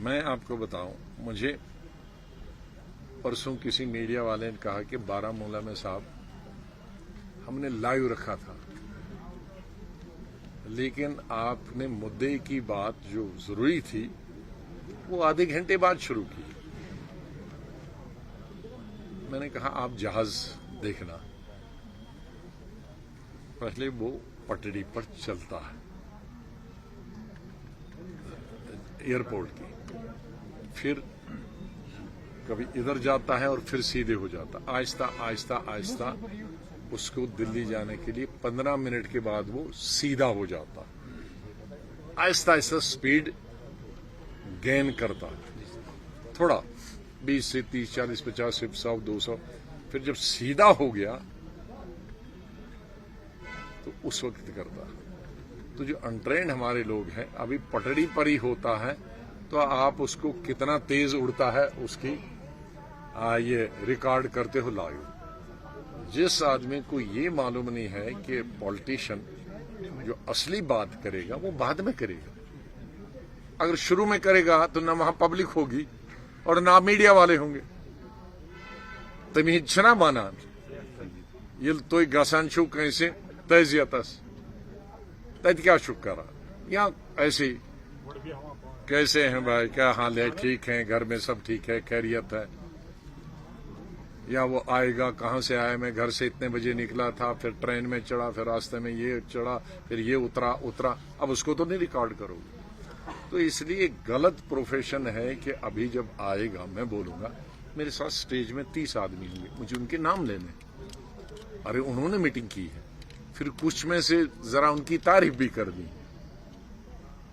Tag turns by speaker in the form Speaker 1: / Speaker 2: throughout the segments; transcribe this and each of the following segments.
Speaker 1: मैं आपको बताऊं, मुझे परसों किसी मीडिया वाले ने कहा कि बारामूला में साहब हमने लाइव रखा था, लेकिन आपने मुद्दे की बात जो जरूरी थी वो आधे घंटे बाद शुरू की। मैंने कहा आप जहाज देखना, पहले वो पटड़ी पर चलता है एयरपोर्ट की, फिर कभी इधर जाता है और फिर सीधे हो जाता, आहिस्ता आहिस्ता आहिस्ता उसको दिल्ली जाने के लिए 15 मिनट के बाद वो सीधा हो जाता, आहिस्ता आहिस्ता स्पीड गेन करता, थोड़ा 20 से 30, 40, 50, 100, 200, फिर जब सीधा हो गया तो उस वक्त करता। तो जो अनट्रेंड हमारे लोग हैं, अभी पटड़ी पर ही होता है तो आप उसको कितना तेज उड़ता है उसकी ये रिकॉर्ड करते हो लाइव। जिस आदमी को ये मालूम नहीं है कि पॉलिटिशियन जो असली बात करेगा वो बाद में करेगा, अगर शुरू में करेगा तो ना वहां पब्लिक होगी और ना मीडिया वाले होंगे। तमी छना माना ये तो गसान छु कैसे तजियतस तद क्या शुक्र करा या ऐसे कैसे हैं भाई, क्या हाल है, ठीक है, घर में सब ठीक है, खैरियत है, या वो आएगा कहां से आया, मैं घर से इतने बजे निकला था, फिर ट्रेन में चढ़ा, फिर रास्ते में ये चढ़ा, फिर ये उतरा, अब उसको तो नहीं रिकॉर्ड करोगे। तो इसलिए गलत प्रोफेशन है कि अभी जब आएगा मैं बोलूंगा मेरे साथ स्टेज में 30 आदमी होंगे, मुझे उनके नाम लेने, अरे उन्होंने मीटिंग की है, फिर कुछ में से जरा उनकी तारीफ भी कर दी।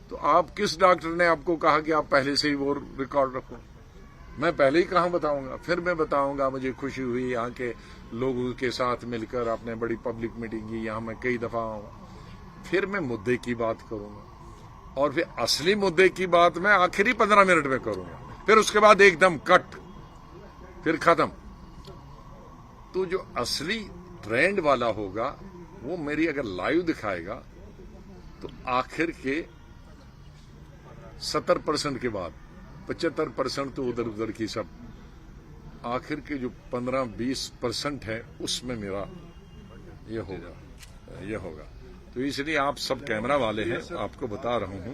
Speaker 1: तो आप किस डॉक्टर ने आपको कहा कि आप पहले से ही वो रिकॉर्ड रखो? मैं पहले ही कहां बताऊंगा, फिर मैं बताऊंगा मुझे खुशी हुई यहाँ के लोगों के साथ मिलकर, आपने बड़ी पब्लिक मीटिंग की, यहाँ मैं कई दफा आऊंगा, फिर मैं मुद्दे की बात करूंगा और फिर असली मुद्दे की बात मैं आखिरी 15 मिनट में करूंगा, फिर उसके बाद एकदम कट, फिर खत्म। तो जो असली ट्रेंड वाला होगा वो मेरी अगर लाइव दिखाएगा तो आखिर के 70% के बाद 75% तो उधर उधर की सब, आखिर के जो 15-20% है उसमें मेरा ये होगा। तो इसलिए आप सब कैमरा वाले हैं, आपको बता रहा हूं,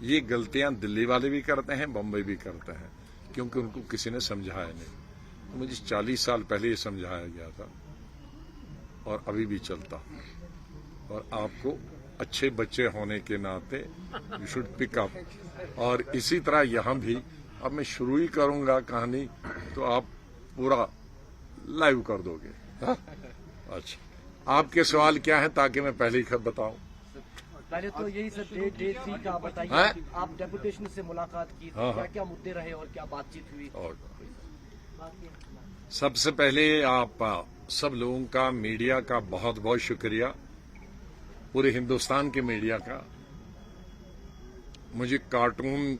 Speaker 1: ये गलतियां दिल्ली वाले भी करते हैं, बम्बई भी करते हैं, क्योंकि उनको किसी ने समझाया नहीं। तो मुझे 40 साल पहले ये समझाया गया था और अभी भी चलता। और आपको अच्छे बच्चे होने के नाते यू शुड पिक अप, और इसी तरह यहां भी अब मैं शुरू ही करूंगा कहानी तो आप पूरा लाइव कर दोगे। अच्छा, आपके सवाल क्या है ताकि मैं पहले ही खत बताऊं?
Speaker 2: पहले तो यही सर डेट थी, क्या बताइए, आप डेपुटेशन से मुलाकात की, क्या क्या मुद्दे रहे और क्या बातचीत हुई? और
Speaker 1: सबसे पहले आप सब लोगों का, मीडिया का बहुत बहुत शुक्रिया, पूरे हिंदुस्तान के मीडिया का। मुझे कार्टून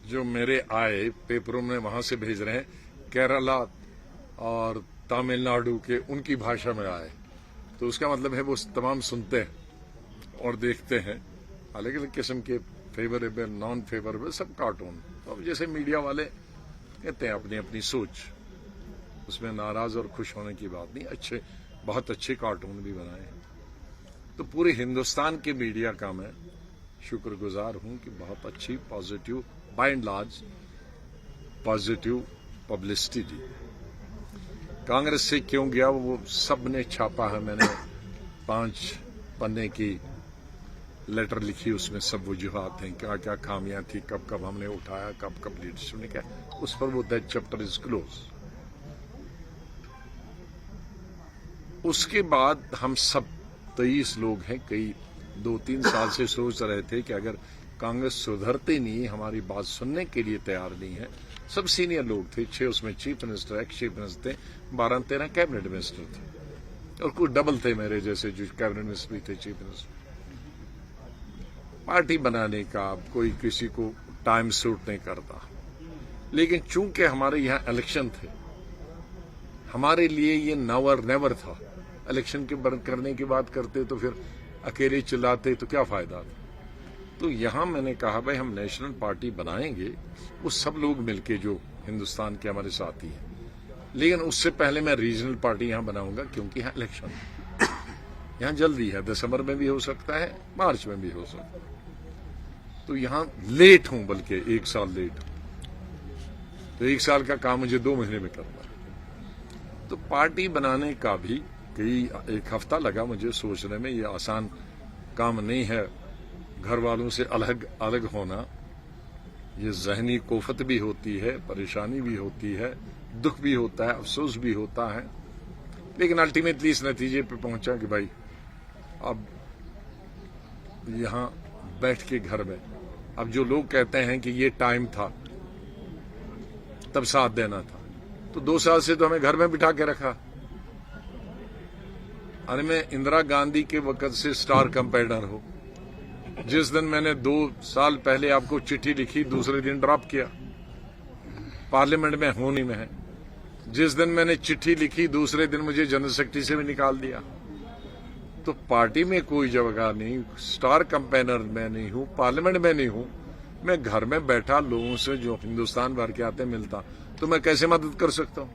Speaker 1: जो मेरे आए पेपरों में वहां से भेज रहे हैं, केरला और तमिलनाडु के, उनकी भाषा में आए, तो उसका मतलब है वो तमाम सुनते हैं और देखते हैं, अलग अलग किस्म के, फेवरेबल, नॉन फेवरेबल, सब कार्टून। तो अब जैसे मीडिया वाले कहते हैं अपनी अपनी सोच, उसमें नाराज और खुश होने की बात नहीं, अच्छे, बहुत अच्छे कार्टून भी बनाए हैं। तो पूरे हिंदुस्तान के मीडिया का मैं शुक्रगुजार हूं कि बहुत अच्छी positive, by and large positive publicity दी। कांग्रेस से क्यों गया वो सब ने छापा है, मैंने 5 पन्ने की लेटर लिखी, उसमें सब वजूहात हैं, क्या क्या खामियां थी, कब कब हमने उठाया, कब कब लीडरशिप ने क्या, उस पर वो दैट चैप्टर इज क्लोज। उसके बाद हम सब 23 लोग हैं, कई 2-3 साल से सोच रहे थे कि अगर कांग्रेस सुधरती नहीं, हमारी बात सुनने के लिए तैयार नहीं है, सब सीनियर लोग थे, 6 उसमें chief minister, ex chief minister थे, 12-13 कैबिनेट मिनिस्टर थे, और कुछ डबल थे मेरे जैसे जो कैबिनेट मिनिस्टर भी थे, चीफ मिनिस्टर। पार्टी बनाने का कोई किसी को टाइम सूट नहीं करता, लेकिन चूंकि हमारे यहाँ इलेक्शन थे, हमारे लिए ये नाउ और नेवर था। इलेक्शन के करने की बात करते तो फिर अकेले चिल्लाते तो क्या फायदा था। تو یہاں میں نے کہا بھائی ہم نیشنل پارٹی بنائیں گے وہ سب لوگ مل کے جو ہندوستان کے ہمارے ساتھی ہیں، لیکن اس سے پہلے میں ریجنل پارٹی یہاں بناؤں گا، کیونکہ یہاں الیکشن یہاں جلدی ہے، دسمبر میں بھی ہو سکتا ہے، مارچ میں بھی ہو سکتا ہے، تو یہاں لیٹ ہوں، بلکہ 1 سال لیٹ ہوں، تو 1 سال کا کام مجھے 2 مہینے میں کرنا ہے۔ تو پارٹی بنانے کا بھی ایک ہفتہ لگا مجھے سوچنے میں، یہ آسان کام نہیں ہے، گھر والوں سے الگ ہونا، یہ ذہنی کوفت بھی ہوتی ہے، پریشانی بھی ہوتی ہے، دکھ بھی ہوتا ہے، افسوس بھی ہوتا ہے، لیکن الٹیمیٹلی اس نتیجے پہ پہنچا کہ بھائی اب یہاں بیٹھ کے گھر میں، اب جو لوگ کہتے ہیں کہ یہ ٹائم تھا تب ساتھ دینا تھا، تو 2 سال سے تو ہمیں گھر میں بٹھا کے رکھا۔ ارے میں اندرا گاندھی کے وقت سے سٹار کمپیڈر ہوں، جس دن میں نے 2 سال پہلے آپ کو چٹھی لکھی دوسرے دن ڈراپ کیا، پارلیمنٹ میں ہونی میں ہے، جس دن میں نے چٹھی لکھی دوسرے دن مجھے جنرل سیکرٹری سے بھی نکال دیا۔ تو پارٹی میں کوئی جگہ نہیں، سٹار کمپینر میں نہیں ہوں، پارلیمنٹ میں نہیں ہوں، میں گھر میں بیٹھا لوگوں سے جو ہندوستان بھر کے آتے ملتا، تو میں کیسے مدد کر سکتا ہوں؟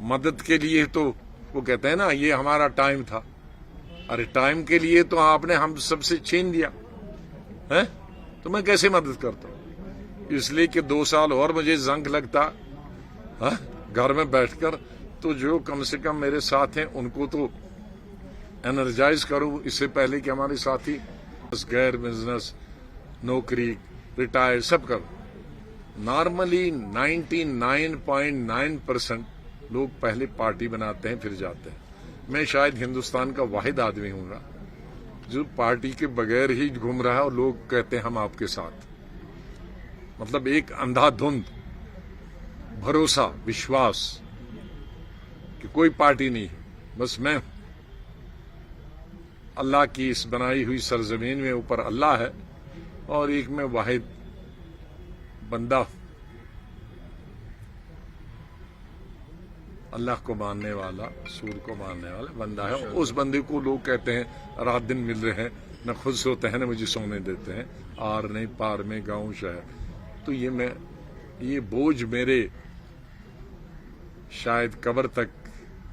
Speaker 1: مدد کے لیے تو وہ کہتے ہیں نا یہ ہمارا ٹائم تھا، ارے ٹائم کے لیے تو آپ نے ہم سب سے چھین لیا ہے، تو میں کیسے مدد کرتا ہوں؟ اس لیے کہ 2 سال اور مجھے زنگ لگتا گھر میں بیٹھ کر، تو جو کم سے کم میرے ساتھ ہیں ان کو تو انرجائز کروں، اس سے پہلے کہ ہمارے ساتھی غیر بزنس، نوکری، ریٹائر سب کرو۔ نارملی 99.9% لوگ پہلے پارٹی بناتے ہیں پھر جاتے ہیں۔ میں شاید ہندوستان کا واحد آدمی ہوں گا جو پارٹی کے بغیر ہی گھوم رہا ہے اور لوگ کہتے ہیں ہم آپ کے ساتھ، مطلب ایک اندھا دھند بھروسہ، وشواس کہ کوئی پارٹی نہیں ہے، بس میں اللہ کی اس بنائی ہوئی سرزمین میں اوپر اللہ ہے اور ایک میں واحد بندہ اللہ کو ماننے والا، سور کو ماننے والا بندہ ہے۔ اس بندے کو لوگ کہتے ہیں رات دن مل رہے ہیں، نہ خود سوتے ہیں نہ مجھے سونے دیتے ہیں، آر نہیں پار میں گاؤں شہر۔ تو یہ بوجھ میرے شاید قبر تک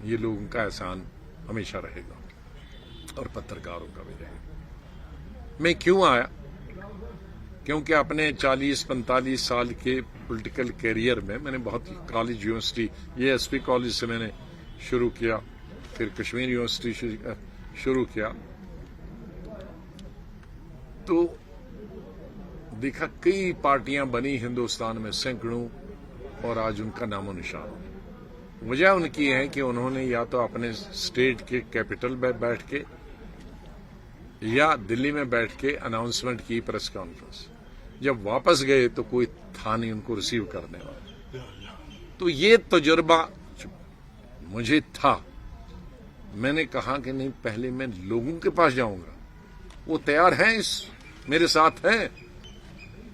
Speaker 1: یہ لوگوں کا احسان ہمیشہ رہے گا، اور پترکاروں کا بھی رہے گا۔ میں کیوں آیا؟ کیونکہ اپنے 40-45 سال کے پولیٹیکل کیریئر میں نے بہت کالج، یونیورسٹی، یہ ایس پی کالج سے میں نے شروع کیا، پھر کشمیر یونیورسٹی شروع کیا، تو دیکھا کئی پارٹیاں بنی ہندوستان میں، سینکڑوں، اور آج ان کا نام و نشان۔ وجہ ان کی ہے کہ انہوں نے یا تو اپنے اسٹیٹ کے کیپٹل میں بیٹھ کے یا دلی میں بیٹھ کے اناؤنسمنٹ کی پریس کانفرنس، جب واپس گئے تو کوئی تھا نہیں ان کو ریسیو کرنے والا۔ تو یہ تجربہ مجھے تھا، میں نے کہا کہ نہیں، پہلے میں لوگوں کے پاس جاؤں گا، وہ تیار ہیں، میرے ساتھ ہیں،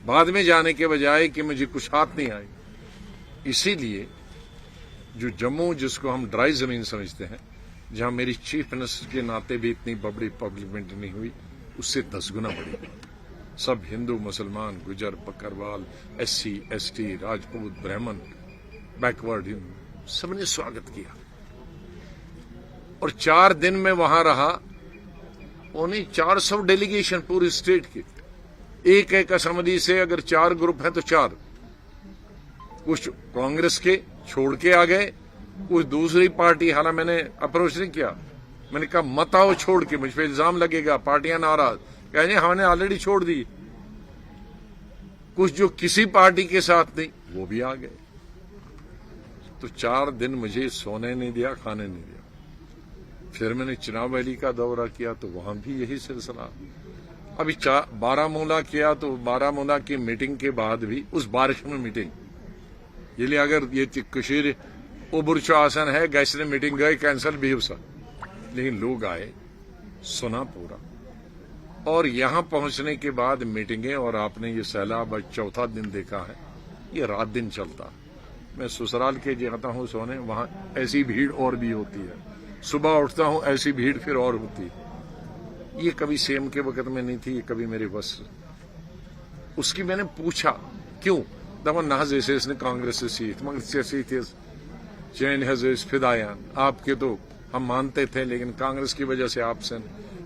Speaker 1: بعد میں جانے کے بجائے کہ مجھے کچھ ہاتھ نہیں آئی۔ اسی لیے جو جموں، جس کو ہم ڈرائی زمین سمجھتے ہیں، جہاں میری چیف منسٹر کے ناطے بھی اتنی بڑی پبلک نہیں ہوئی، اس سے 10 گنا بڑی، سب ہندو، مسلمان، Gujjar, Bakarwal, S C, S T, Rajput, Brahmin, backward, سب نے سواگت کیا، اور 4 دن میں وہاں رہا، انہیں 400 ڈیلیگیشن پوری اسٹیٹ کی، ایک اسمبلی سے اگر 4 گروپ ہیں تو 4، کچھ کانگریس کے چھوڑ کے آ گئے، کچھ دوسری پارٹی، حالانکہ میں نے اپروچ نہیں کیا، میں نے کہا مت آؤ چھوڑ کے، مجھ پہ الزام لگے گا، پارٹیاں ناراض، کہنے ہم نے آلریڈی چھوڑ دی۔ کچھ جو کسی پارٹی کے ساتھ نہیں وہ بھی آ گئے، تو 4 دن مجھے سونے نہیں دیا، کھانے نہیں دیا۔ پھر میں نے چناب ویلی کا دورہ کیا تو وہاں بھی یہی سلسلہ، ابھی بارامولہ کیا تو بارامولہ کی میٹنگ کے بعد بھی اس بارش میں میٹنگ، یہ لیے اگر یہ کشیر اوبرچ آسن ہے، گیس نے میٹنگ گئے کینسل بھی ہو سکتا، لیکن لوگ آئے، سنا پورا، اور یہاں پہنچنے کے بعد میٹنگیں، اور آپ نے یہ سیلاب 4تھا دن دیکھا ہے، یہ رات دن چلتا۔ میں سسرال کے جاتا ہوں سونے، وہاں ایسی بھیڑ اور بھی ہوتی ہے، صبح اٹھتا ہوں ایسی بھیڑ پھر اور ہوتی ہے، ये कभी सीएम के वक्त में नहीं थी, ये कभी मेरे बस। उसकी मैंने पूछा क्यों, दपन ना जैसे इसने कांग्रेस से सीट मगर सी चैन है फिदायान आपके तो हम मानते थे, लेकिन कांग्रेस की वजह से आपसे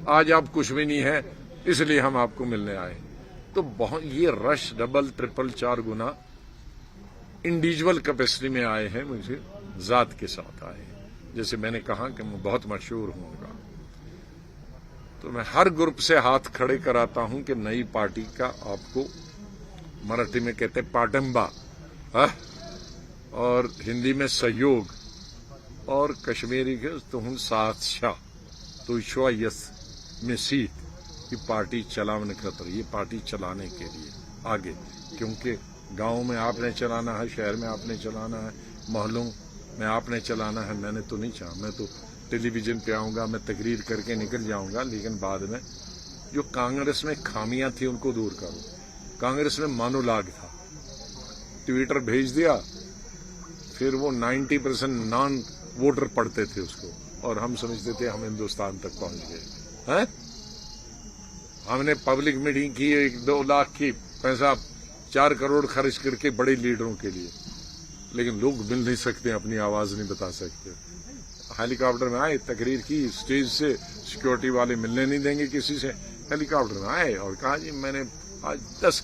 Speaker 1: आज आप कुछ भी नहीं है, इसलिए हम आपको मिलने आए। तो बहुत ये रश डबल ट्रिपल 4 गुना इंडिविजुअल कैपेसिटी में आए हैं, मुझे जात के साथ आए हैं। जैसे मैंने कहा कि मैं बहुत मशहूर हूँगा, तो मैं हर ग्रुप से हाथ खड़े कराता हूं कि नई पार्टी का आपको मराठी में कहते पाटंबा और हिंदी में सहयोग और कश्मीरी के तुम साथ शाह तो यस में सीट। ये पार्टी चलाने खतर, ये पार्टी चलाने के लिए आगे, क्योंकि गांव में आपने चलाना है, शहर में आपने चलाना है, मोहल्लों में आपने चलाना है। मैंने तो नहीं चाहा, मैं तो टेलीविजन पे आऊंगा, मैं तकरीर करके निकल जाऊंगा, लेकिन बाद में जो कांग्रेस में खामियां थी उनको दूर करो। कांग्रेस में मानोलाग था, ट्विटर भेज दिया, फिर वो 90% नॉन वोटर पढ़ते थे उसको, और हम समझते थे हम हिंदुस्तान तक पहुंच गए हैं। हमने पब्लिक मीटिंग की, 1-2 लाख की पैसा 4 करोड़ खर्च करके बड़े लीडरों के लिए, लेकिन लोग मिल नहीं सकते, अपनी आवाज नहीं बता सकते। हेलीकॉप्टर में आए, तकरीर की, स्टेज से सिक्योरिटी वाले मिलने नहीं देंगे किसी से, हेलीकॉप्टर में आए और कहा जी मैंने आज 10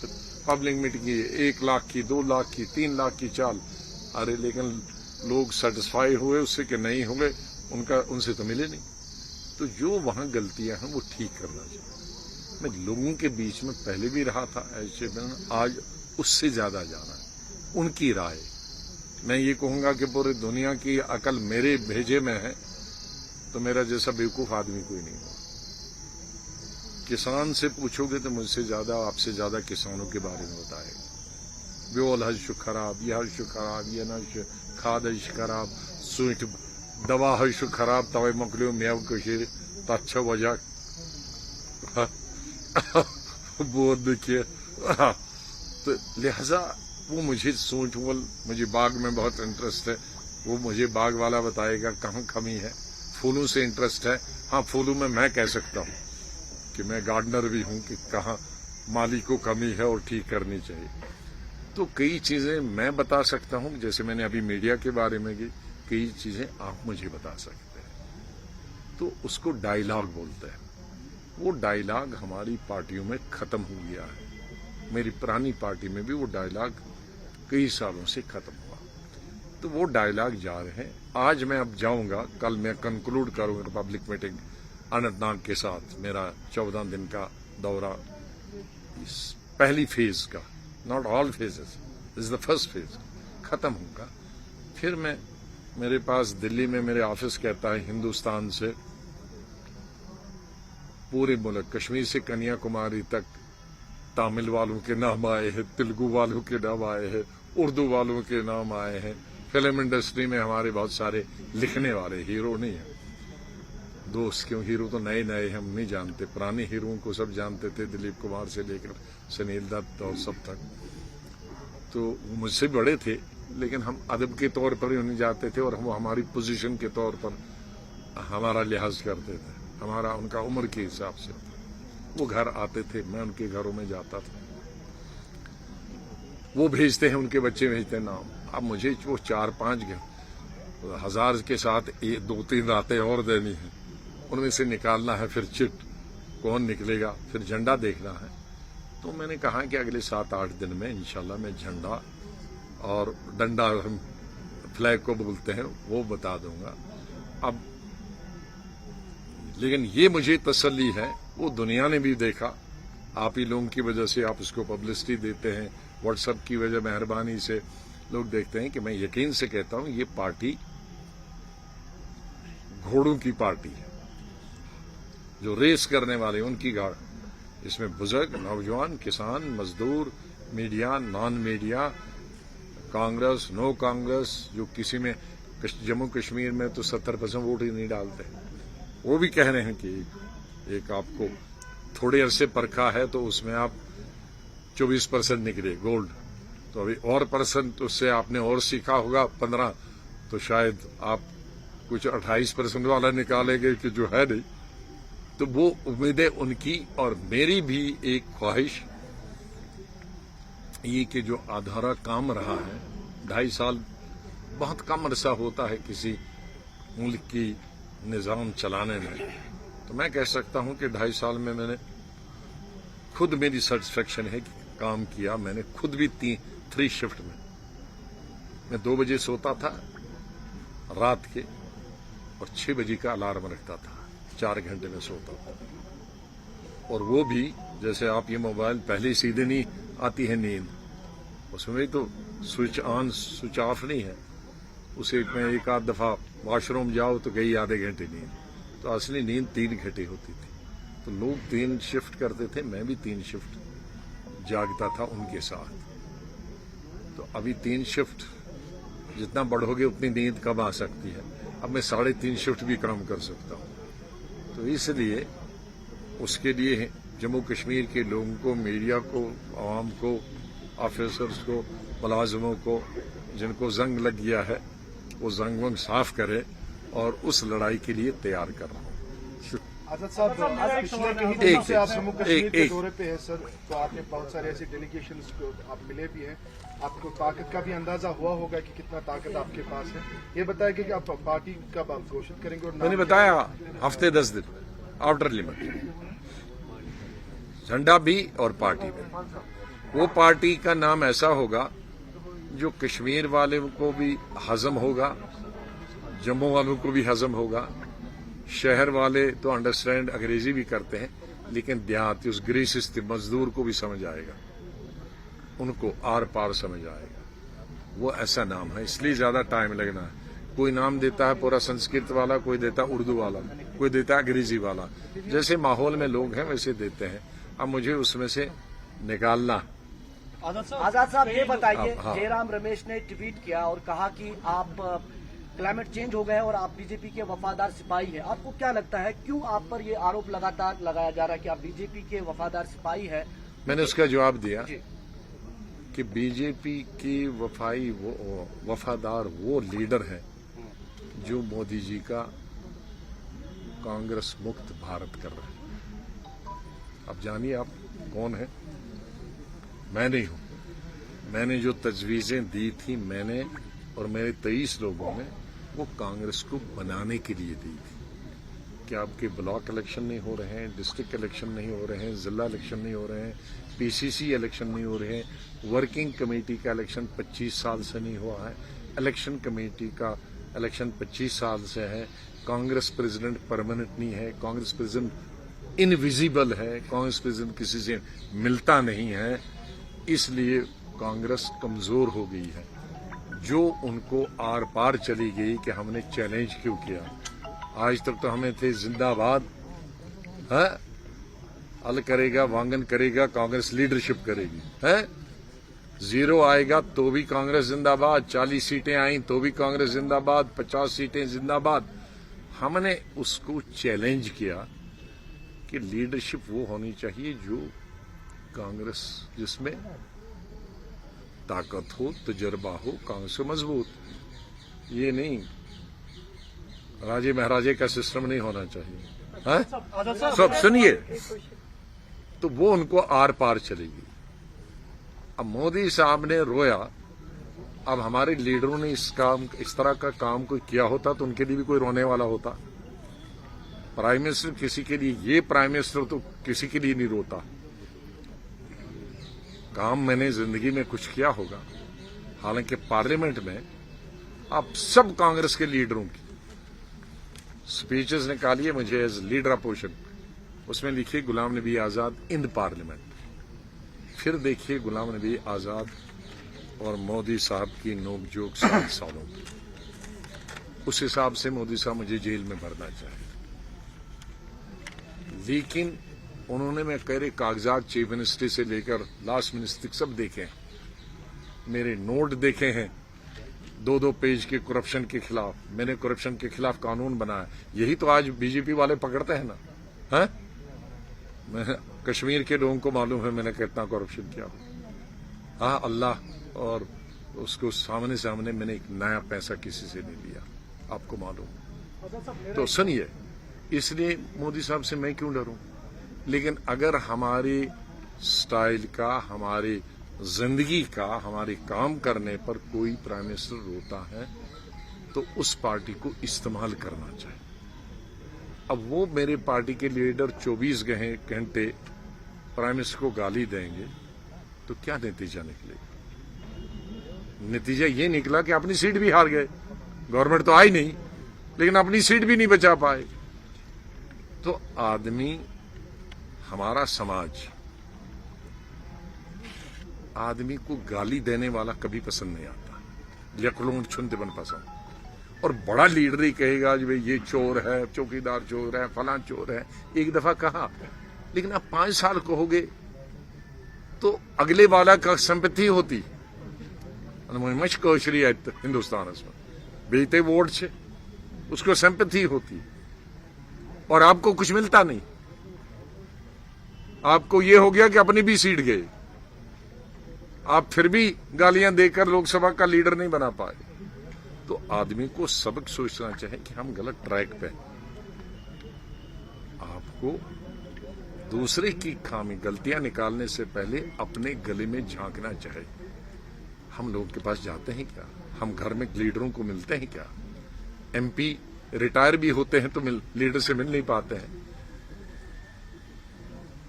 Speaker 1: पब्लिक मीटिंग की, 1 लाख की, 2 लाख की, 3 लाख की चाल। अरे लेकिन लोग सेटिस्फाई हुए उससे कि नहीं हुए, उनसे तो मिले नहीं। तो जो वहां गलतियां हैं वो ठीक करना चाहिए। मैं लोगों के बीच में पहले भी रहा था ऐसे में, आज उससे ज्यादा जाना है उनकी राय। मैं ये कहूंगा कि पूरी दुनिया की अकल मेरे भेजे में है, तो मेरा जैसा बेवकूफ आदमी कोई नहीं होगा। किसान से पूछोगे तो मुझसे ज्यादा, आपसे ज्यादा किसानों के बारे में बताएगा। ब्योल हज खराब, यह हज खराब, यह न खाद हज खराब, सूट दवा हज खराब, तवे मोकलियो मेव कशीर तच्छ वजह बोध देखिए। तो लिहाजा वो मुझे मुझे बाग में बहुत इंटरेस्ट है, वो मुझे बाग वाला बताएगा कहाँ कमी है। फूलों से इंटरेस्ट है, हाँ फूलों में मैं कह सकता हूँ कि मैं गार्डनर भी हूँ कि कहाँ माली को कमी है और ठीक करनी चाहिए। तो कई चीजें मैं बता सकता हूँ, जैसे मैंने अभी मीडिया के बारे में की, कई चीजें आप मुझे बता सकते हैं। तो उसको डायलॉग बोलते हैं। वो डायलॉग हमारी पार्टियों में खत्म हो गया है। मेरी पुरानी पार्टी में भी वो डायलॉग कई सालों से खत्म हुआ, तो वो डायलॉग जा रहे हैं। आज मैं अब जाऊंगा, कल मैं कंक्लूड करूंगा पब्लिक मीटिंग अनंतनाग के साथ, मेरा 14 दिन का दौरा, इस पहली फेज का, not all phases, this is the first phase, खत्म होगा। फिर मेरे पास दिल्ली में मेरे ऑफिस कहता है हिंदुस्तान से पूरे मुल्क, कश्मीर से कन्याकुमारी तक तमिल वालों के नाम आए हैं, तेलुगु वालों के नाम आए हैं, उर्दू वालों के नाम आए हैं। फिल्म इंडस्ट्री में हमारे बहुत सारे लिखने वाले, हीरो नहीं है दोस्त, क्यों हीरो तो नए नए हम नहीं जानते, पुराने हीरोओं को सब जानते थे, दिलीप कुमार से लेकर सुनील दत्त और सब तक। तो वो मुझसे बड़े थे, लेकिन हम अदब के तौर पर ही उन्हें जाते थे, और हम हमारी पोजीशन के तौर पर हमारा लिहाज करते थे, हमारा उनका उम्र के हिसाब से। वो घर आते थे, मैं उनके घरों में जाता था, वो भेजते हैं, उनके बच्चे भेजते हैं नाम। अब मुझे वो 4-5 हजार के साथ 2-3 रातें और देनी है, उनमें से निकालना है, फिर चिट कौन निकलेगा, फिर झंडा देखना है। तो मैंने कहा कि अगले 7-8 दिन में इंशाल्लाह मैं झंडा और डंडा, हम फ्लैग को बोलते हैं, वो बता दूंगा। अब लेकिन ये मुझे तसल्ली है, वो दुनिया ने भी देखा, आप ही लोगों की वजह से आप उसको पब्लिसिटी देते हैं, व्हाट्सएप की वजह, मेहरबानी से लोग देखते हैं कि मैं यकीन से कहता हूं ये पार्टी घोड़ों की पार्टी है, जो रेस करने वाले उनकी गाड़। इसमें बुजुर्ग, नौजवान, किसान, मजदूर, media, non media, Congress, no Congress, जो किसी में जम्मू कश्मीर में तो 70% वोट ही नहीं डालते, वो भी कह रहे हैं कि एक आपको थोड़े अरसे परखा है तो उसमें आप 24% निकले गोल्ड, तो अभी और परसेंट उससे आपने और सीखा होगा 15, तो शायद आप कुछ 28% वाला निकालेंगे कि जो है नहीं, تو وہ امیدیں ان کی اور میری بھی ایک خواہش یہ کہ جو ادھورا کام رہا ہے 2.5 سال بہت کم عرصہ ہوتا ہے کسی ملک کی نظام چلانے میں، تو میں کہہ سکتا ہوں کہ 2.5 سال میں نے خود میری سیٹسفیکشن ہے کہ کام کیا. میں نے خود بھی 3 شفٹ میں 2 بجے سوتا تھا رات کے اور 6 بجے کا الارم رکھتا تھا، 4 گھنٹے میں سوتا تھا. اور وہ بھی جیسے آپ یہ موبائل پہلے سیدھے نہیں آتی ہے نیند، اس میں تو سوئچ آن سوئچ آف نہیں ہے، اسے میں ایک آدھ دفعہ واش روم جاؤ تو گئی آدھے گھنٹے نیند، تو اصلی نیند 3 گھنٹے ہوتی تھی. تو لوگ 3 شفٹ کرتے تھے، میں بھی 3 شفٹ جاگتا تھا ان کے ساتھ. تو ابھی 3 شفٹ جتنا بڑھو گے اتنی نیند کم آ سکتی ہے. اب میں 3.5 شفٹ بھی کام کر سکتا ہوں. تو اس لیے اس کے لیے جموں کشمیر کے لوگوں کو، میڈیا کو، عوام کو، آفیسرز کو، ملازموں کو جن کو زنگ لگ گیا ہے وہ زنگ ونگ صاف کرے اور اس لڑائی کے لیے تیار کر رہا ہوں.
Speaker 3: آزاد صاحب، آج پچھلے کئی دنوں سے آپ جموں کشمیر کے دورے پہ ہیں سر، تو آپ نے بہت سارے ایسے ڈیلیگیشنز کو آپ ملے بھی ہیں، آپ کو طاقت کا بھی اندازہ ہوا ہوگا کہ کتنا طاقت آپ کے پاس ہے. یہ بتائیں کہ آپ پارٹی کب آپ گھوشت کریں گے؟ اور
Speaker 1: میں نے بتایا ہفتے 10 دن آؤٹر لمٹ، جھنڈا بھی اور پارٹی بھی. وہ پارٹی کا نام ایسا ہوگا جو کشمیر والوں کو بھی ہضم ہوگا، جموں والوں کو بھی ہضم ہوگا. شہر والے تو انڈرسٹینڈ انگریزی بھی کرتے ہیں، لیکن دیہاتی اس گریسسٹ مزدور کو بھی سمجھ آئے گا، ان کو آر پار سمجھ آئے گا. وہ ایسا نام ہے، اس لیے زیادہ ٹائم لگنا ہے. کوئی نام دیتا ہے پورا سنسکرت والا، کوئی دیتا ہے اردو والا، کوئی دیتا ہے انگریزی والا. جیسے ماحول میں لوگ ہیں ویسے دیتے ہیں. اب مجھے اس میں سے نکالنا.
Speaker 2: آزاد صاحب یہ بتائیے، جے رام رمیش نے ٹویٹ کیا اور کہا کہ آپ کلائمیٹ چینج ہو گئے اور آپ بی جے پی کے وفادار سپاہی ہیں. آپ کو کیا لگتا ہے کیوں آپ پر یہ آروپ لگاتار لگایا جا رہا ہے کہ آپ بی جے پی کے وفادار سپاہی ہیں؟
Speaker 1: میں نے اس کا جواب دیا کہ بی جے پی کی وفادار وہ لیڈر ہے جو مودی جی کا کانگریس مکت بھارت کر رہے ہیں. اب جانیے آپ کون ہیں. میں نہیں ہوں. میں نے جو تجویزیں دی تھی میں نے اور میرے 23 لوگوں نے وہ کانگریس کو بنانے کے لیے دی تھی کہ آپ کے بلاک الیکشن نہیں ہو رہے ہیں، ڈسٹرکٹ الیکشن نہیں ہو رہے ہیں، ضلع الیکشن نہیں ہو رہے ہیں، پی سی سی الیکشن نہیں ہو رہے ہیں، ورکنگ کمیٹی کا الیکشن 25 سال سے نہیں ہوا ہے، الیکشن کمیٹی کا الیکشن 25 سال سے ہے، کانگریس پریزیڈنٹ پرماننٹ نہیں ہے، کانگریس پریزیڈنٹ انویزیبل ہے، کانگریس پریزیڈنٹ کسی سے ملتا نہیں ہے. اس لیے کانگریس کمزور ہو گئی ہے. جو ان کو آر پار چلی گئی کہ ہم نے چیلنج کیوں کیا. آج تک تو ہمیں تھے زندہ باد، ال کرے گا وانگن کرے گا کانگریس لیڈرشپ کرے گی. 0 آئے گا تو بھی کانگریس زندہ باد، 40 سیٹیں آئیں تو بھی کانگریس زندہ باد، 50 سیٹیں زندہ باد. ہم نے اس کو چیلنج کیا کہ لیڈرشپ وہ ہونی چاہیے جو کانگریس جس میں طاقت ہو، تجربہ ہو، کانگریس مضبوط. یہ نہیں راجے مہاراجے کا سسٹم نہیں ہونا چاہیے. سب سنیے، تو وہ ان کو آر پار چلے گی. اب مودی صاحب نے رویا. اب ہمارے لیڈروں نے اس طرح کا کام کوئی کیا ہوتا تو ان کے لیے بھی کوئی رونے والا ہوتا. پرائم منسٹر کسی کے لیے، یہ پرائم منسٹر تو کسی کے لیے نہیں روتا. کام میں نے زندگی میں کچھ کیا ہوگا. حالانکہ پارلیمنٹ میں آپ سب کانگریس کے لیڈروں کی سپیچز نکالیے مجھے ایز لیڈر اپوزیشن، اس میں لکھیے غلام نبی آزاد ان پارلیمنٹ. پھر دیکھیے غلام نبی آزاد اور مودی صاحب کی نوک جھوک 7 سالوں کی. اس حساب سے مودی صاحب مجھے جیل میں بھرنا چاہیے. لیکن انہوں نے میں کہہ رہے کاغذات چیف منسٹری سے لے کر لاسٹ منسٹری سب دیکھے ہیں، میرے نوٹ دیکھے ہیں 2-2 پیج کے کرپشن کے خلاف. میں نے کرپشن کے خلاف قانون بنایا. یہی تو آج بی جے پی والے پکڑتے ہیں نا. میں کشمیر کے لوگوں کو معلوم ہے میں نے کتنا کرپشن کیا. اللہ اور اس کو سامنے میں نے ایک نیا پیسہ کسی سے نہیں لیا، آپ کو معلوم. تو سنیے، इसलिए मोदी साहब से मैं क्यों डरूं? लेकिन अगर हमारे स्टाइल का, हमारी जिंदगी का, हमारे काम करने पर कोई प्राइम मिनिस्टर रोता है तो उस पार्टी को इस्तेमाल करना चाहिए। अब वो मेरे पार्टी के लीडर 24 घंटे प्राइम मिनिस्टर को गाली देंगे तो क्या नतीजा निकलेगा? नतीजा ये निकला कि अपनी सीट भी हार गए। गवर्नमेंट तो आई नहीं, लेकिन अपनी सीट भी नहीं बचा पाए। तो आदमी, हमारा समाज आदमी को गाली देने वाला कभी पसंद नहीं आता। यकलूंड छुंद बन पसंद। और बड़ा लीडर ही कहेगा कि भाई ये चोर है, चौकीदार चोर है, फलां चोर है। एक दफा कहा, लेकिन अब 5 साल कहोगे तो अगले वाला का संपत्ति होती। कोशरी है हिंदुस्तान में बेते वोट से उसको संपत्ति होती और आपको कुछ मिलता नहीं। आपको ये हो गया कि अपनी भी सीट गए, आप फिर भी गालियां देकर लोकसभा का लीडर नहीं बना पाए। तो आदमी को सबक सोचना चाहिए कि हम गलत ट्रैक पे हैं। आपको दूसरे की खामी, गलतियां निकालने से पहले अपने गले में झांकना चाहिए। हम लोगों के पास जाते हैं क्या? हम घर में लीडरों को मिलते हैं क्या? एमपी रिटायर भी होते हैं तो लीडर से मिल नहीं पाते हैं।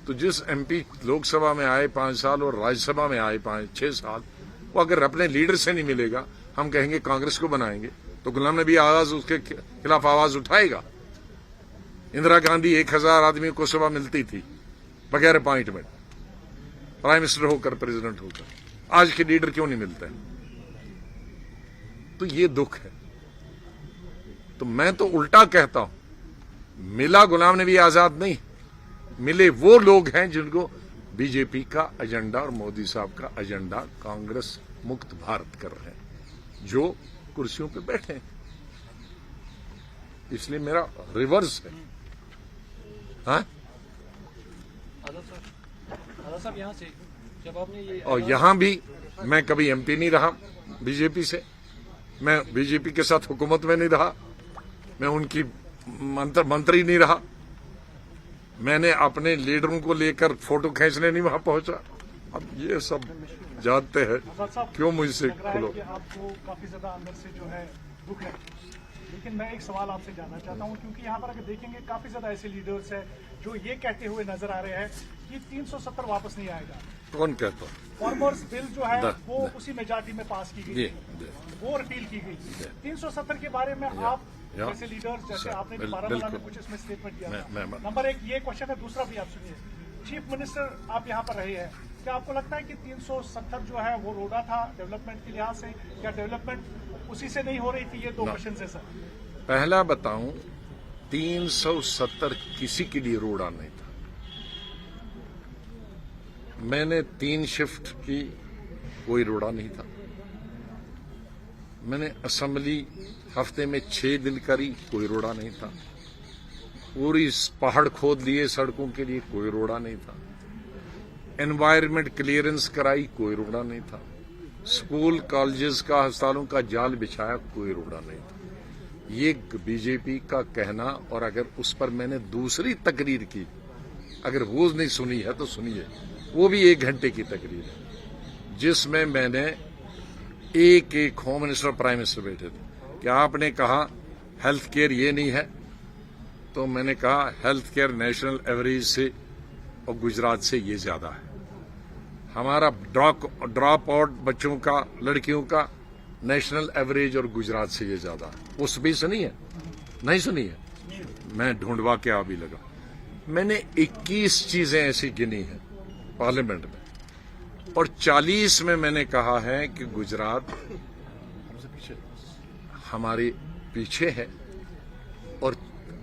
Speaker 1: तो जिस एमपी लोकसभा में आए 5 साल और राज्यसभा में आए 5-6 साल, वो अगर अपने लीडर से नहीं मिलेगा, हम कहेंगे कांग्रेस को बनाएंगे, तो गुलाम नबी आजाद उसके खिलाफ आवाज उठाएगा। इंदिरा गांधी 1000 आदमी को सुबह मिलती थी बगैर अपॉइंटमेंट, प्राइम मिनिस्टर होकर, प्रेसिडेंट होकर। आज के लीडर क्यों नहीं मिलते हैं? तो ये दुख है। तो मैं तो उल्टा कहता हूं, मिला गुलाम नबी आजाद नहीं, मिले वो लोग हैं जिनको बीजेपी का एजेंडा और मोदी साहब का एजेंडा कांग्रेस मुक्त भारत कर रहे हैं, जो कुर्सियों पे बैठे हैं। इसलिए मेरा रिवर्स है। हाँ?
Speaker 4: साहब यहाँ से जब आपने ये,
Speaker 1: और यहां भी मैं कभी एमपी नहीं रहा बीजेपी से, मैं बीजेपी के साथ हुकूमत में नहीं रहा, मैं उनकी मंत्री नहीं रहा, मैंने अपने लीडरों को लेकर फोटो खींचने नहीं वहां पहुंचा। अब ये सब जानते हैं क्यों मुझसे खुलो।
Speaker 5: आपको काफी ज्यादा अंदर से जो है दुख है, लेकिन मैं एक सवाल आपसे जानना चाहता हूं, क्योंकि यहाँ पर अगर देखेंगे काफी ज्यादा ऐसे लीडर्स हैं जो ये कहते हुए नजर आ रहे हैं कि 370 वापस नहीं आएगा।
Speaker 1: कौन कहता?
Speaker 5: फार्मर्स बिल जो है वो उसी मेजॉरिटी में पास की गई, वो रिपील की गई। 370 के बारे में आप जैसे लीडर्स, जैसे आपने बारामूला में कुछ इसमें स्टेटमेंट दिया, नंबर 1 ये क्वेश्चन है। दूसरा भी आप सुनिए, चीफ मिनिस्टर आप यहाँ पर रहे हैं, क्या आपको लगता है कि 370 जो है वो रोड़ा था डेवलपमेंट के लिहाज से, या डेवलपमेंट उसी से नहीं हो रही थी? ये 2 क्वेश्चन है सर।
Speaker 1: पहला बताऊं, 370 किसी के लिए रोड़ा नहीं था। मैंने 3 शिफ्ट की, कोई रोड़ा नहीं था। मैंने असेंबली हफ्ते में 6 दिन करी, कोई रोड़ा नहीं था। पूरी पहाड़ खोद लिए सड़कों के लिए, कोई रोड़ा नहीं था। एनवायरमेंट क्लियरेंस कराई, कोई रोड़ा नहीं था। स्कूल कॉलेजेस का, अस्पतालों का जाल बिछाया, कोई रोड़ा नहीं था। ये बीजेपी का कहना, और अगर उस पर मैंने दूसरी तकरीर की, अगर वो नहीं सुनी है तो सुनिए, वो भी 1 घंटे की तकरीर है, जिसमें मैंने एक होम मिनिस्टर, प्राइम मिनिस्टर बैठे थे कि आपने कहा हेल्थ केयर ये नहीं है, तो मैंने कहा हेल्थ केयर नेशनल एवरेज से और गुजरात से ये ज्यादा है। हमारा ड्रॉप आउट बच्चों का, लड़कियों का नेशनल एवरेज और गुजरात से ये ज्यादा है। उस भी सुनी है? नहीं सुनी है? मैं ढूंढवा के आ भी लगा। मैंने 21 चीजें ऐसी गिनी है पार्लियामेंट में, और 40 में मैंने कहा है कि गुजरात हमारे पीछे है, और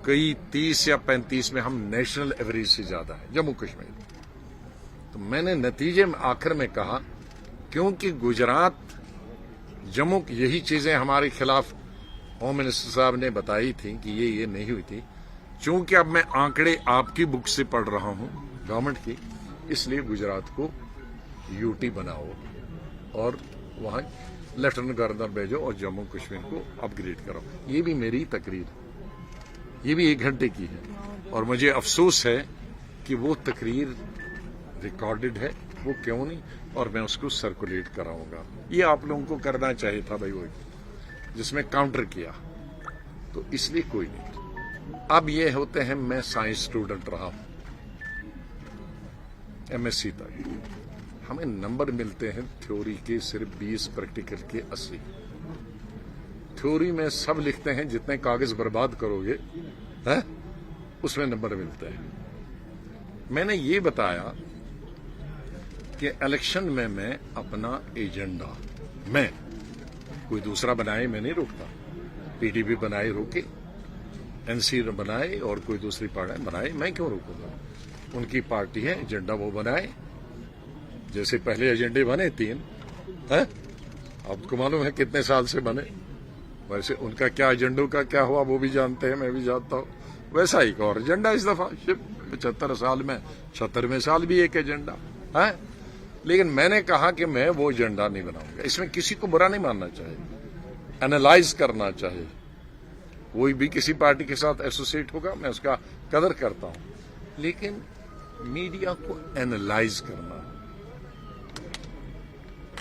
Speaker 1: कई 30 या 35 में हम नेशनल एवरेज से ज्यादा है, जम्मू कश्मीर। तो मैंने नतीजे में आखिर में कहा, क्योंकि गुजरात, जम्मू की यही चीजें हमारे खिलाफ होम मिनिस्टर साहब ने बताई थी कि ये नहीं हुई थी। चूंकि अब मैं आंकड़े आपकी बुक से पढ़ रहा हूं, गवर्नमेंट की, इसलिए गुजरात को यूटी बनाओ और वहां लेफ्टिनेंट गवर्नर भेजो और जम्मू कश्मीर को अपग्रेड करो। ये भी मेरी तकरीर है। یہ بھی 1 گھنٹے کی ہے اور مجھے افسوس ہے کہ وہ تقریر ریکارڈڈ ہے، وہ کیوں نہیں، اور میں اس کو سرکولیٹ کراؤں گا. یہ آپ لوگوں کو کرنا چاہیے تھا بھائی، وہ جس میں کاؤنٹر کیا، تو اس لیے کوئی نہیں. اب یہ ہوتے ہیں، میں سائنس اسٹوڈنٹ رہا ہوں MSc تک، ہمیں نمبر ملتے ہیں تھیوری کے صرف 20، پریکٹیکل کے 80. تھیوری میں سب لکھتے ہیں جتنے کاغذ برباد کرو گے اس میں نمبر ملتے ہیں. میں نے یہ بتایا کہ الیکشن میں اپنا ایجنڈا، میں کوئی دوسرا بنائے میں نہیں روکتا، PDP بنائے روکے، NC بنائے اور کوئی دوسری پارٹی بنائے، میں کیوں روکوں گا؟ ان کی پارٹی ہے، ایجنڈا وہ بنائے. جیسے پہلے ایجنڈے بنے 3، آپ کو معلوم ہے کتنے سال سے بنے، ویسے ان کا کیا ایجنڈوں کا کیا ہوا وہ بھی جانتے ہیں، میں بھی جانتا ہوں. ویسا ایک اور ایجنڈا اس دفعہ 75 سال میں 76ویں سال بھی ایک ایجنڈا ہے. لیکن میں نے کہا کہ میں وہ ایجنڈا نہیں بناؤں گا. اس میں کسی کو برا نہیں ماننا چاہیے، اینالائز کرنا چاہیے. کوئی بھی کسی پارٹی کے ساتھ ایسوسیٹ ہوگا، میں اس کا قدر کرتا ہوں، لیکن میڈیا کو اینالائز کرنا،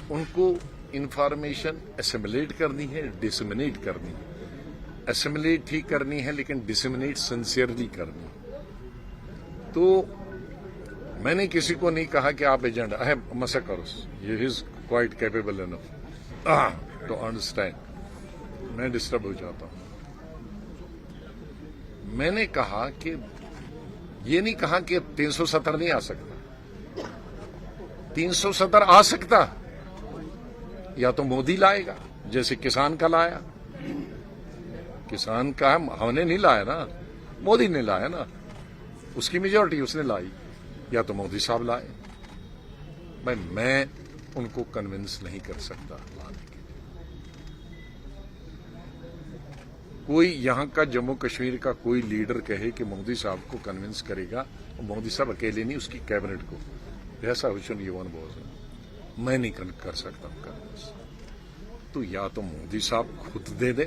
Speaker 1: ان کو انفارمیشن اسیمولیٹ کرنی ہے، ڈسمینیٹ کرنی ہے. اسیمولیٹ ہی کرنی ہے لیکن ڈسمینیٹ سنسیئرلی کرنی. تو میں نے کسی کو نہیں کہا کہ آپ ایجنڈا ہے مسکرس، یہ is quite capable enough to understand. میں ڈسٹرب ہو جاتا ہوں. میں نے کہا کہ یہ نہیں کہا کہ 370 نہیں آ سکتا. 370 آ سکتا، یا تو مودی لائے گا جیسے کسان کا لایا. کسان کا ہم نے نہیں لایا نا، مودی نے لایا نا، اس کی میجورٹی اس نے لائی، یا تو مودی صاحب لائے. بھائی میں ان کو کنونس نہیں کر سکتا لانے کے. کوئی یہاں کا جموں کشمیر کا کوئی لیڈر کہے کہ مودی صاحب کو کنونس کرے گا، مودی صاحب اکیلے نہیں، اس کی کیبنٹ کو، ایسا ہوشن یہ میں نہیں کر سکتا کنونس. تو یا تو مودی صاحب خود دے دے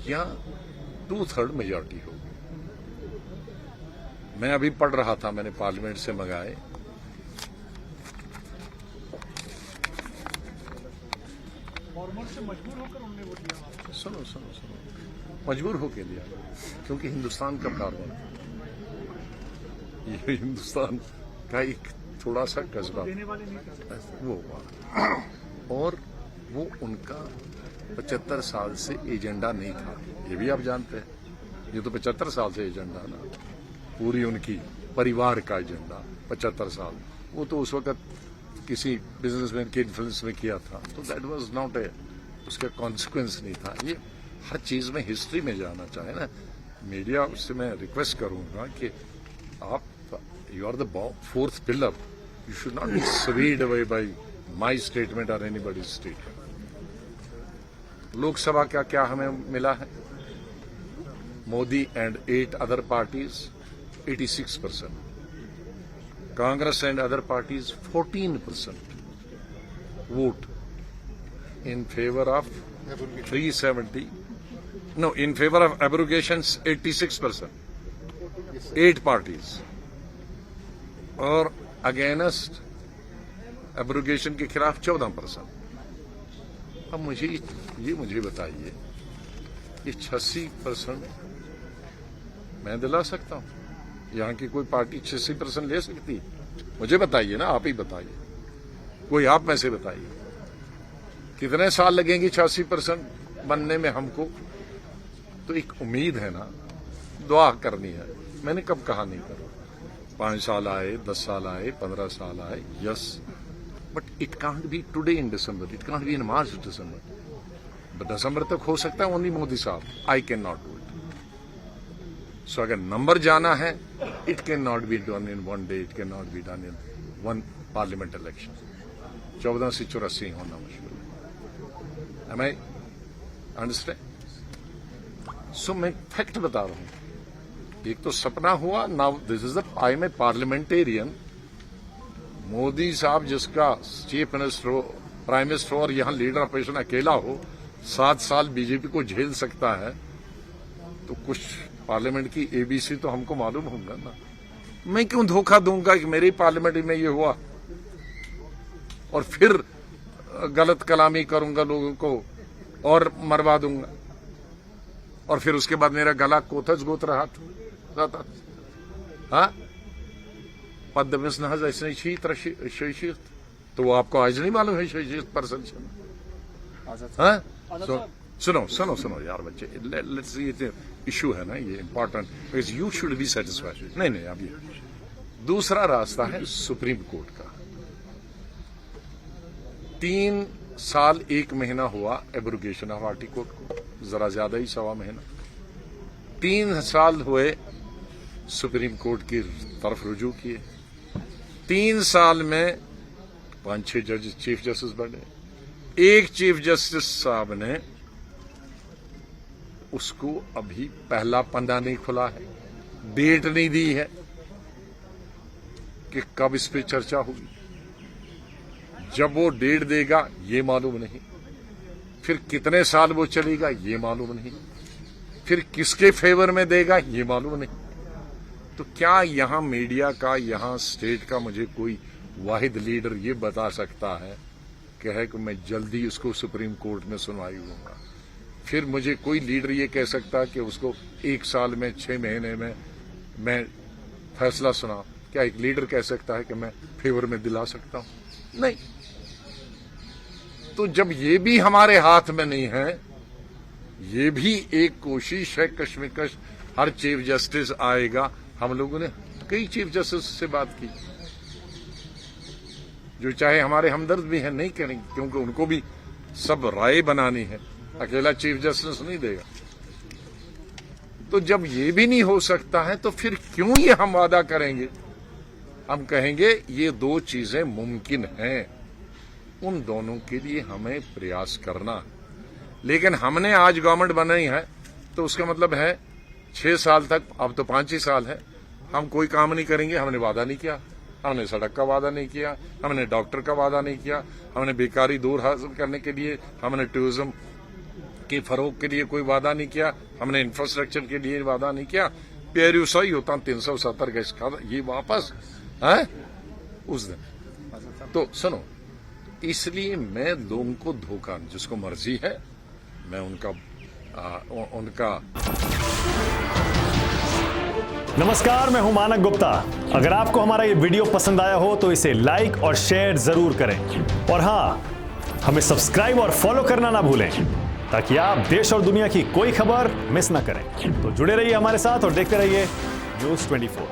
Speaker 1: یا 2/3 میجورٹی ہوگی. میں ابھی پڑھ رہا تھا، میں نے پارلیمنٹ سے منگائے، سنو مجبور ہو کے لیا، کیونکہ ہندوستان کا کاربن، یہ ہندوستان کا ایک تھوڑا سا قصبہ وہ ہوا، اور وہ ان کا 75 سال سے ایجنڈا نہیں تھا. یہ بھی آپ جانتے ہیں، یہ تو 75 سال سے ایجنڈا نا، پوری ان کی پریوار کا ایجنڈا 75 سال. وہ تو اس وقت کسی بزنس مین کے انفلوئنس میں کیا تھا، تو دیٹ واز ناٹ اے، اس کا کانسیکوینس نہیں تھا. یہ ہر چیز میں ہسٹری میں جانا چاہے نا. میڈیا سے میں ریکویسٹ کروں گا کہ آپ، you are the 4th pillar. You should not be swayed away by my statement or anybody's statement. Lok Sabha کا کیا ہمیں ملا ہے؟ Modi and 8 other parties 86%. Congress and other parties 14% vote in favor of 370. No, in favor of abrogations 86%. 8 parties. اور against abrogation کے خلاف 14%. اب مجھے بتائیے یہ 86% میں دلا سکتا ہوں؟ یہاں کی کوئی پارٹی 86% لے سکتی؟ مجھے بتائیے نا، آپ ہی بتائیے، کوئی آپ میں سے بتائیے کتنے سال لگیں گے 86% بننے میں ہم کو؟ تو ایک امید ہے نا، دعا کرنی ہے. میں نے کب کہا نہیں کرو، 5 سال آئے، 10 سال آئے، 15 سال آئے، yes, but it can't be today in December, it can't be in March December. دسمبر تک ہو سکتا ہے اونلی مودی صاحب. I can not do it. So اگر نمبر جانا ہے، it can not be done in 1 day، it can not be done in 1 parliament election. 14 سے 84 ہونا مشکل ہے. Am I understand? سو میں فیکٹ بتا رہا ہوں. ایک تو سپنا ہوا. Now this is I am a parliamentarian. Modi صاحب جس کا چیف منسٹر ہو، پرائم منسٹر ہو، اور یہاں لیڈر اپوزیشن اکیلا ہو، 7 سال BJP کو جھیل سکتا ہے، तो कुछ पार्लियामेंट की एबीसी तो हमको मालूम होगा ना। मैं क्यों धोखा दूंगा कि मेरी पार्लियामेंट में ये हुआ और फिर गलत कलामी करूंगा लोगों को और मरवा दूंगा और फिर उसके बाद मेरा गला कोथज गोत रहा था। हाँ, पद्मस नहज ऐसे शहीद तो वो आपको आज नहीं मालूम है शहीद पर्सन। हाँ, सुनो यार बच्चे, लेट्स ये इशू है ना, ये important, because you should be satisfied. नहीं अब ये दूसरा रास्ता है सुप्रीम कोर्ट का। 3 साल 1 महीना हुआ एब्रोगेशन ऑफ आर्टिकल कोर्ट को, जरा ज्यादा ही 1.25 महीना। 3 साल हुए सुप्रीम कोर्ट की तरफ रुजू किए। 3 साल में 5-6 जज चीफ जस्टिस बने। एक चीफ जस्टिस साहब ने उसको अभी पहला पन्ना नहीं खुला है, डेट नहीं दी है कि कब इस पे चर्चा होगी। जब वो डेट देगा ये मालूम नहीं, फिर कितने साल वो चलेगा ये मालूम नहीं, फिर किसके फेवर में देगा ये मालूम नहीं। तो क्या यहां मीडिया का, यहां स्टेट का मुझे कोई वाहिद लीडर ये बता सकता है कि मैं जल्दी उसको सुप्रीम कोर्ट में सुनवाई दूंगा? फिर मुझे कोई लीडर ये कह सकता है कि उसको 1 साल में 6 महीने में मैं फैसला सुना? क्या एक लीडर कह सकता है कि मैं फेवर में दिला सकता हूं? नहीं। तो जब ये भी हमारे हाथ में नहीं है, ये भी एक कोशिश है कश्मकश, हर चीफ जस्टिस आएगा। हम लोगों ने कई चीफ जस्टिस से बात की जो चाहे हमारे हमदर्द भी हैं, नहीं करेंगे क्योंकि उनको भी सब राय बनानी है, अकेला चीफ जस्टिस नहीं देगा। तो जब ये भी नहीं हो सकता है तो फिर क्यों ये हम वादा करेंगे? हम कहेंगे ये 2 चीजें मुमकिन हैं, उन दोनों के लिए हमें प्रयास करना। लेकिन हमने आज गवर्नमेंट बनाई है तो उसका मतलब है 6 साल तक, अब तो 5 ही साल है, हम कोई काम नहीं करेंगे। हमने वादा नहीं किया, हमने सड़क का वादा नहीं किया, हमने डॉक्टर का वादा नहीं किया, हमने बेकारी दूर हासिल करने के लिए, हमने टूरिज्म के फरोग के लिए कोई वादा नहीं किया, हमने इंफ्रास्ट्रक्चर के लिए वादा नहीं किया। पेरूसा ही होता 370 गैस का ये वापस है उस दिन। तो सुनो, इसलिए मैं लोगों को धोखा, जिसको मर्जी है मैं उनका
Speaker 6: नमस्कार, मैं हूं मानक गुप्ता। अगर आपको हमारा ये वीडियो पसंद आया हो तो इसे लाइक और शेयर जरूर करें, और हां, हमें सब्सक्राइब और फॉलो करना ना भूलें ताकि आप देश और दुनिया की कोई खबर मिस ना करें। तो जुड़े रहिए हमारे साथ और देखते रहिए News 24।